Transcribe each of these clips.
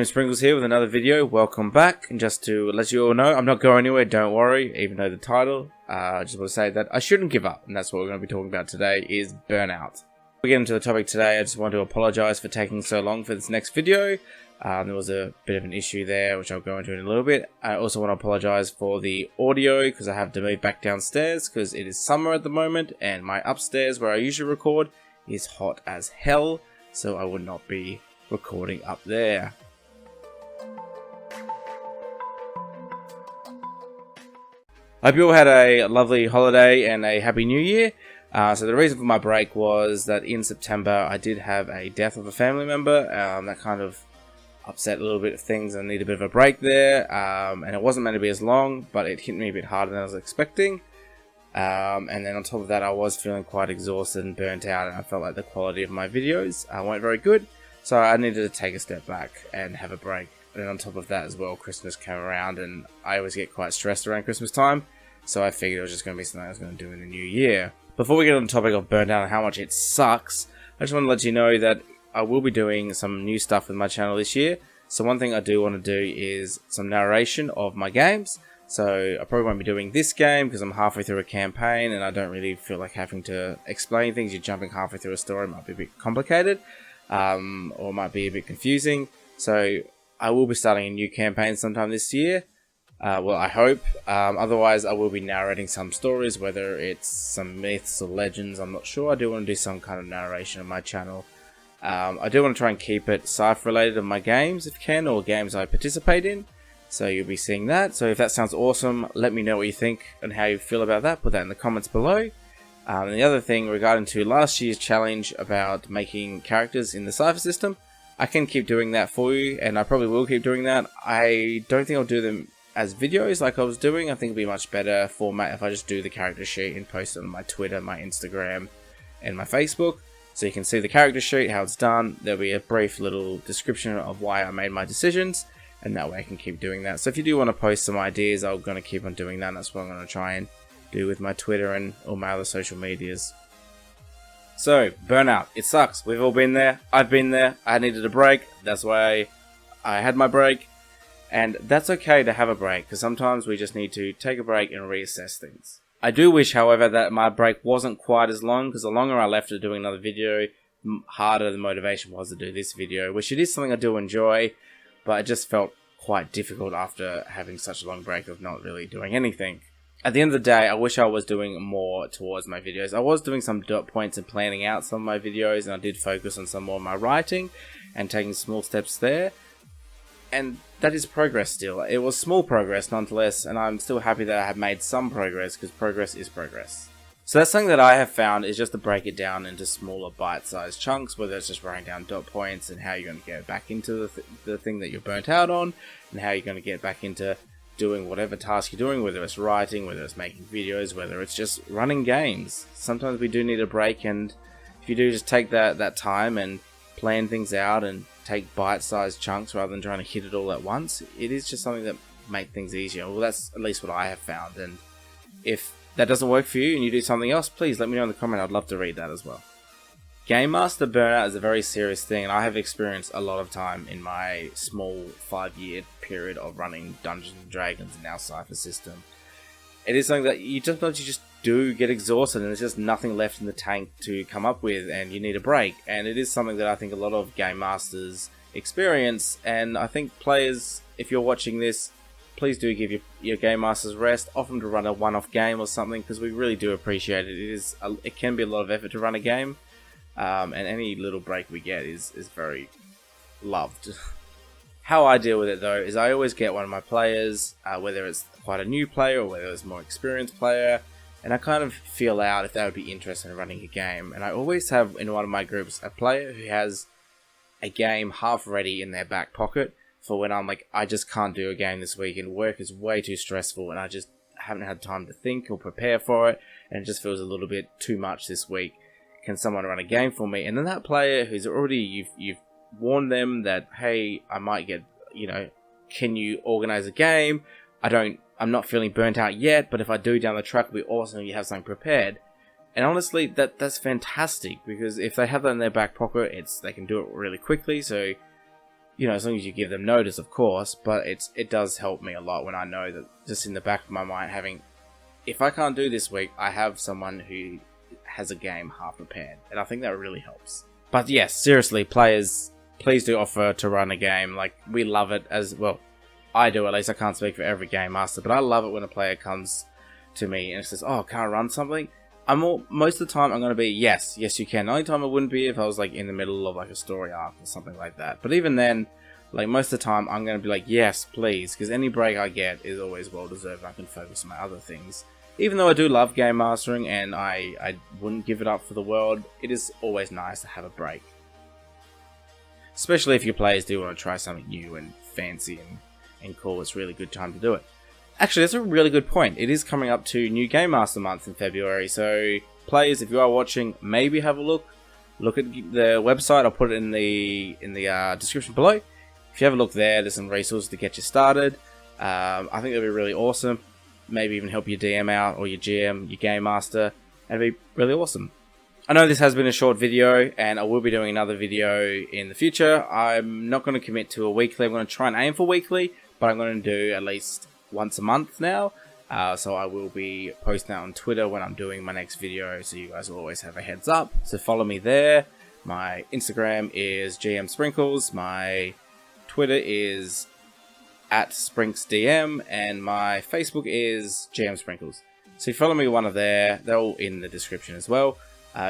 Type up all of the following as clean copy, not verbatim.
Sprinkles here with another video. Welcome back, and just to let you all know, I'm not going anywhere, don't worry, even though the title, I just want to say that I shouldn't give up, and that's what we're going to be talking about today, is burnout. Before we get into the topic today, I just want to apologize for taking so long for this next video. There was a bit of an issue there, which I'll go into in a little bit. I also want to apologize for the audio, because I have to move back downstairs, because it is summer at the moment, and my upstairs, where I usually record, is hot as hell, so I would not be recording up there. I hope you all had a lovely holiday and a happy new year. So the reason for my break was that in September I did have a death of a family member. That kind of upset a little bit of things and need a bit of a break there. And it wasn't meant to be as long, but it hit me a bit harder than I was expecting. And then on top of that, I was feeling quite exhausted and burnt out, and I felt like the quality of my videos weren't very good. So I needed to take a step back and have a break. And on top of that as well, Christmas came around, and I always get quite stressed around Christmas time, so I figured it was just going to be something I was going to do in the new year. Before we get on the topic of burnout and how much it sucks, I just want to let you know that I will be doing some new stuff with my channel this year. So one thing I do want to do is some narration of my games. So I probably won't be doing this game because I'm halfway through a campaign and I don't really feel like having to explain things. You're jumping halfway through a story, it might be a bit complicated, or might be a bit confusing. So I will be starting a new campaign sometime this year. Well, I hope. Otherwise, I will be narrating some stories, whether it's some myths or legends, I'm not sure. I do want to do some kind of narration on my channel. I do want to try and keep it sci-fi related on my games, if can, or games I participate in. So you'll be seeing that. So if that sounds awesome, let me know what you think and how you feel about that. Put that in the comments below. And the other thing regarding to last year's challenge about making characters in the Cypher system, I can keep doing that for you, and I probably will keep doing that. I don't think I'll do them as videos like I was doing. I think it'd be a much better format if I just do the character sheet and post it on my Twitter, my Instagram, and my Facebook. So you can see the character sheet, how it's done. There'll be a brief little description of why I made my decisions, and that way I can keep doing that. So if you do want to post some ideas, I'm going to keep on doing that, and that's what I'm going to try and do with my Twitter and all my other social medias. So, burnout. It sucks. We've all been there. I've been there. I needed a break. That's why I had my break. And that's okay to have a break, because sometimes we just need to take a break and reassess things. I do wish, however, that my break wasn't quite as long, because the longer I left to doing another video, harder the motivation was to do this video, which it is something I do enjoy, but it just felt quite difficult after having such a long break of not really doing anything. At the end of the day, I wish I was doing more towards my videos. I was doing some dot points and planning out some of my videos, and I did focus on some more of my writing and taking small steps there. And that is progress still. It was small progress nonetheless, and I'm still happy that I have made some progress, because progress is progress. So that's something that I have found, is just to break it down into smaller bite-sized chunks, whether it's just writing down dot points and how you're going to get back into the thing that you're burnt out on, and how you're going to get back into doing whatever task you're doing, whether it's writing, whether it's making videos, whether it's just running games. Sometimes we do need a break, and if you do just take that time and plan things out and take bite-sized chunks rather than trying to hit it all at once, it is just something that makes things easier. Well, that's at least what I have found, and if that doesn't work for you and you do something else, please let me know in the comment. I'd love to read that as well. Game Master burnout is a very serious thing, and I have experienced a lot of time in my small 5-year period of running Dungeons & Dragons and now Cypher system. It is something that sometimes you just do get exhausted, and there's just nothing left in the tank to come up with, and you need a break. And it is something that I think a lot of Game Masters experience, and I think players, if you're watching this, please do give your Game Masters rest. Offer them to run a one-off game or something, because we really do appreciate it. It can be a lot of effort to run a game. And any little break we get is very loved. How I deal with it though is I always get one of my players, whether it's quite a new player or whether it's a more experienced player, and I kind of feel out if they would be interested in running a game. And I always have in one of my groups a player who has a game half ready in their back pocket for when I'm like, I just can't do a game this week and work is way too stressful and I just haven't had time to think or prepare for it, and it just feels a little bit too much this week. Can someone run a game for me? And then that player who's already, you've warned them that, hey, I might get, can you organize a game? I'm not feeling burnt out yet, but if I do down the track, it'll be awesome. You have something prepared. And honestly, that's fantastic, because if they have that in their back pocket, they can do it really quickly. So You know, as long as you give them notice, of course, but it does help me a lot when I know that just in the back of my mind having, if I can't do this week, I have someone who has a game half prepared, and I think that really helps. But yes, seriously, players, please do offer to run a game. Like, we love it as well. I do, at least. I can't speak for every game master, but I love it when a player comes to me and says, "Oh, can I run something?" Most of the time I'm going to be, yes, you can. The only time I wouldn't be if I was like in the middle of like a story arc or something like that. But even then, like most of the time I'm going to be like, yes, please, because any break I get is always well deserved. I can focus on my other things. Even though I do love game mastering and I wouldn't give it up for the world, it is always nice to have a break. Especially if your players do want to try something new and fancy and cool, it's a really good time to do it. Actually, that's a really good point. It is coming up to new Game Master Month in February, so players, if you are watching, maybe have a look. Look at the website. I'll put it in the description below. If you have a look there, there's some resources to get you started. I think that'd be really awesome. Maybe even help your DM out or your GM, your Game Master. That'd be really awesome. I know this has been a short video, and I will be doing another video in the future. I'm not going to commit to a weekly. I'm going to try and aim for weekly, but I'm going to do at least once a month now. So I will be posting that on Twitter when I'm doing my next video, so you guys will always have a heads up. So follow me there. My Instagram is GM Sprinkles. My Twitter is @SprinksDM, and my Facebook is GM Sprinkles. So you follow me one of there. They're all in the description as well.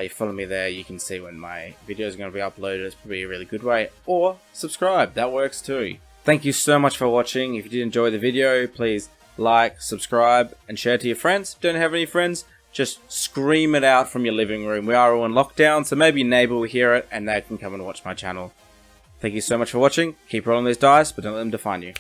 You follow me there, you can see when my videos are going to be uploaded. It's probably a really good way. Or subscribe, that works too. Thank you so much for watching. If you did enjoy the video, please like, subscribe, and share it to your friends. If you don't have any friends, just scream it out from your living room. We are all in lockdown, so maybe your neighbor will hear it and they can come and watch my channel. Thank you so much for watching. Keep rolling those dice, but don't let them define you.